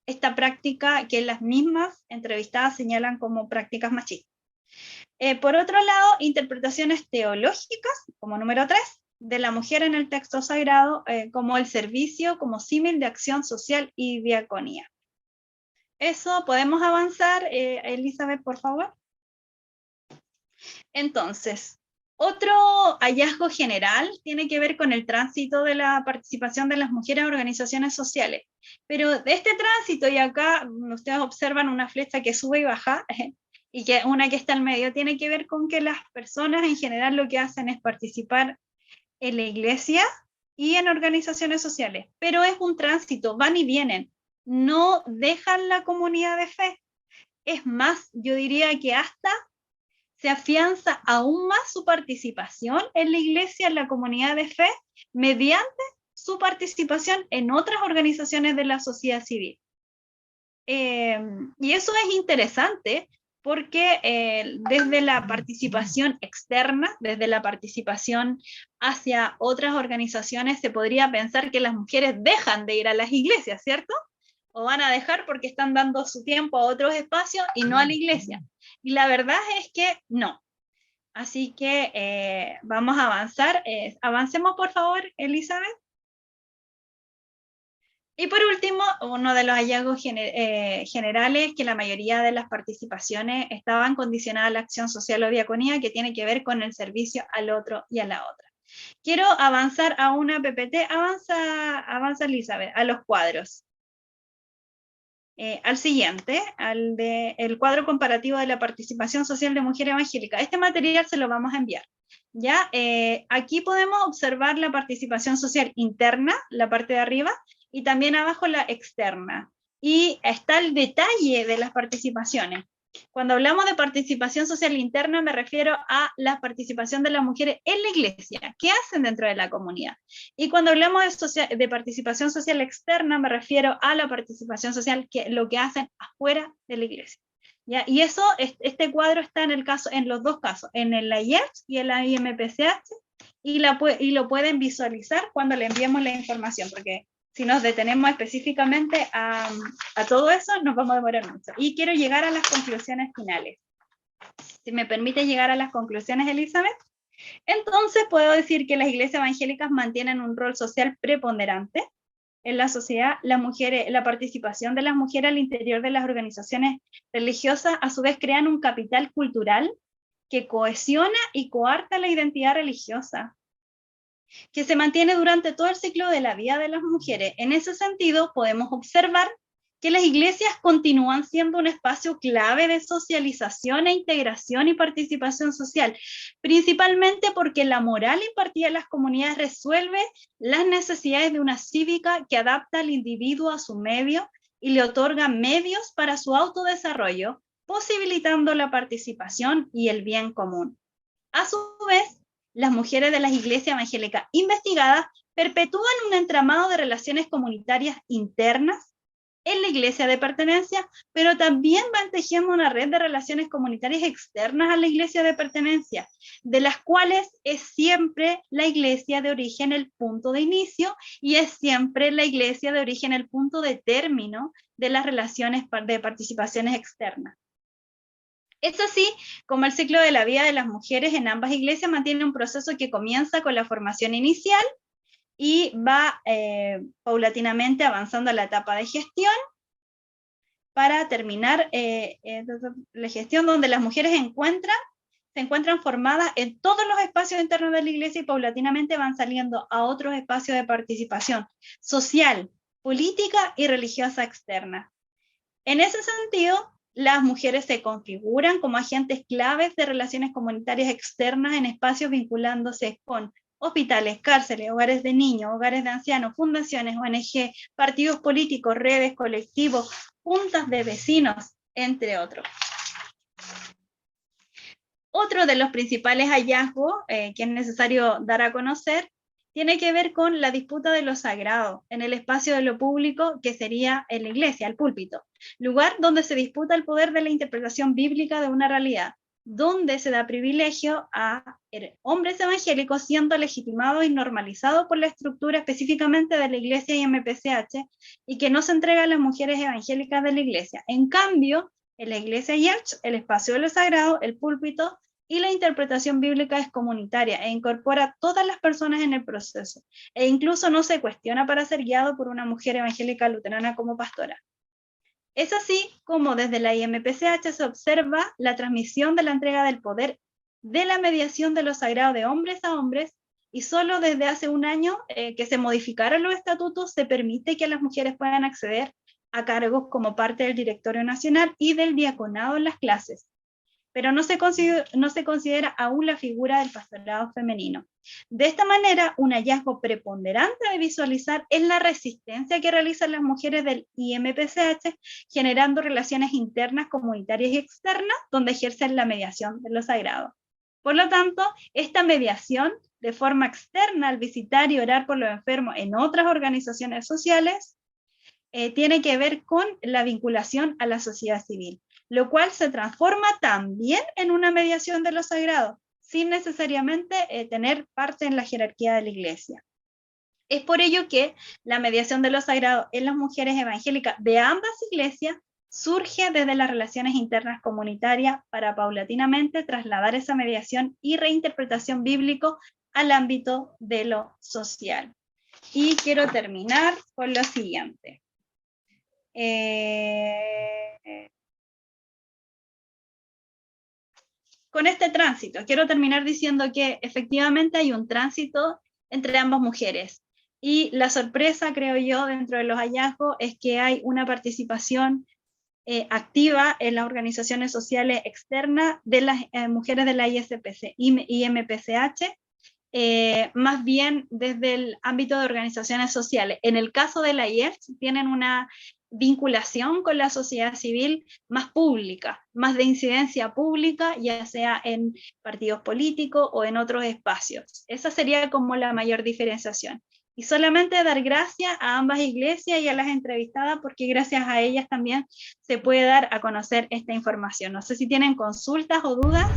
esta práctica que las mismas entrevistadas señalan como prácticas machistas. Por otro lado, interpretaciones teológicas, como número 3, de la mujer en el texto sagrado, como el servicio como símil de acción social y diaconía. Eso, ¿podemos avanzar? Elizabeth, por favor. Entonces, otro hallazgo general tiene que ver con el tránsito de la participación de las mujeres en organizaciones sociales. Pero de este tránsito, y acá ustedes observan una flecha que sube y baja, y que una que está al medio, tiene que ver con que las personas en general lo que hacen es participar en la iglesia y en organizaciones sociales, pero es un tránsito, van y vienen, no dejan la comunidad de fe. Es más, yo diría que hasta se afianza aún más su participación en la iglesia, en la comunidad de fe, mediante su participación en otras organizaciones de la sociedad civil. Y eso es interesante porque desde la participación externa, desde la participación hacia otras organizaciones, se podría pensar que las mujeres dejan de ir a las iglesias, ¿cierto? O van a dejar porque están dando su tiempo a otros espacios y no a la iglesia. Y la verdad es que no. Así que vamos a avanzar. Avancemos, por favor, Elizabeth. Y por último, uno de los hallazgos generales, que la mayoría de las participaciones estaban condicionadas a la acción social o diaconía, que tiene que ver con el servicio al otro y a la otra. Quiero avanzar a una PPT. Avanza Elizabeth, a los cuadros. Al siguiente, al de el cuadro comparativo de la participación social de mujer evangélica. Este material se lo vamos a enviar. ¿Ya? Aquí podemos observar la participación social interna, la parte de arriba, y también abajo la externa. Y está el detalle de las participaciones. Cuando hablamos de participación social interna, me refiero a la participación de las mujeres en la iglesia, qué hacen dentro de la comunidad. Y cuando hablamos de participación social externa, me refiero a la participación social, lo que hacen afuera de la iglesia. ¿Ya? Y eso, este cuadro está en los dos casos, en el IELTS y en la IMPCH, y lo pueden visualizar cuando le enviemos la información, porque si nos detenemos específicamente a todo eso, nos vamos a demorar mucho. Y quiero llegar a las conclusiones finales. Si me permite llegar a las conclusiones, Elizabeth. Entonces, puedo decir que las iglesias evangélicas mantienen un rol social preponderante en la sociedad. La participación de las mujeres al interior de las organizaciones religiosas, a su vez, crean un capital cultural que cohesiona y coarta la identidad religiosa, que se mantiene durante todo el ciclo de la vida de las mujeres. En ese sentido, podemos observar que las iglesias continúan siendo un espacio clave de socialización e integración y participación social, principalmente porque la moral impartida en las comunidades resuelve las necesidades de una cívica que adapta al individuo a su medio y le otorga medios para su autodesarrollo, posibilitando la participación y el bien común. A su vez, las mujeres de las iglesias evangélicas investigadas perpetúan un entramado de relaciones comunitarias internas en la iglesia de pertenencia, pero también van tejiendo una red de relaciones comunitarias externas a la iglesia de pertenencia, de las cuales es siempre la iglesia de origen el punto de inicio y es siempre la iglesia de origen el punto de término de las relaciones de participaciones externas. Es así como el ciclo de la vida de las mujeres en ambas iglesias mantiene un proceso que comienza con la formación inicial y va paulatinamente avanzando a la etapa de gestión para terminar la gestión, donde las mujeres se encuentran formadas en todos los espacios internos de la iglesia y paulatinamente van saliendo a otros espacios de participación social, política y religiosa externa. En ese sentido, las mujeres se configuran como agentes claves de relaciones comunitarias externas en espacios vinculándose con hospitales, cárceles, hogares de niños, hogares de ancianos, fundaciones, ONG, partidos políticos, redes, colectivos, juntas de vecinos, entre otros. Otro de los principales hallazgos que es necesario dar a conocer tiene que ver con la disputa de lo sagrado en el espacio de lo público, que sería en la iglesia, el púlpito, lugar donde se disputa el poder de la interpretación bíblica de una realidad, donde se da privilegio a hombres evangélicos siendo legitimados y normalizados por la estructura específicamente de la iglesia y MPCH, y que no se entrega a las mujeres evangélicas de la iglesia. En cambio, en la iglesia Yelch, el espacio de lo sagrado, el púlpito, y la interpretación bíblica es comunitaria e incorpora a todas las personas en el proceso, e incluso no se cuestiona para ser guiado por una mujer evangélica luterana como pastora. Es así como desde la IMPCH se observa la transmisión de la entrega del poder de la mediación de lo sagrado de hombres a hombres y solo desde hace un año que se modificaron los estatutos se permite que las mujeres puedan acceder a cargos como parte del directorio nacional y del diaconado en las clases, pero no se considera aún la figura del pastorado femenino. De esta manera, un hallazgo preponderante de visualizar es la resistencia que realizan las mujeres del IMPCH, generando relaciones internas, comunitarias y externas, donde ejercen la mediación de lo sagrado. Por lo tanto, esta mediación de forma externa al visitar y orar por los enfermos en otras organizaciones sociales tiene que ver con la vinculación a la sociedad civil, lo cual se transforma también en una mediación de lo sagrado, sin necesariamente tener parte en la jerarquía de la Iglesia. Es por ello que la mediación de lo sagrado en las mujeres evangélicas de ambas iglesias surge desde las relaciones internas comunitarias para paulatinamente trasladar esa mediación y reinterpretación bíblico al ámbito de lo social. Y quiero terminar con lo siguiente. Con este tránsito, quiero terminar diciendo que efectivamente hay un tránsito entre ambas mujeres. Y la sorpresa, creo yo, dentro de los hallazgos es que hay una participación activa en las organizaciones sociales externas de las mujeres de la IMPCH, más bien desde el ámbito de organizaciones sociales. En el caso de la IELTS tienen una vinculación con la sociedad civil más pública, más de incidencia pública, ya sea en partidos políticos o en otros espacios. Esa sería como la mayor diferenciación. Y solamente dar gracias a ambas iglesias y a las entrevistadas, porque gracias a ellas también se puede dar a conocer esta información. No sé si tienen consultas o dudas.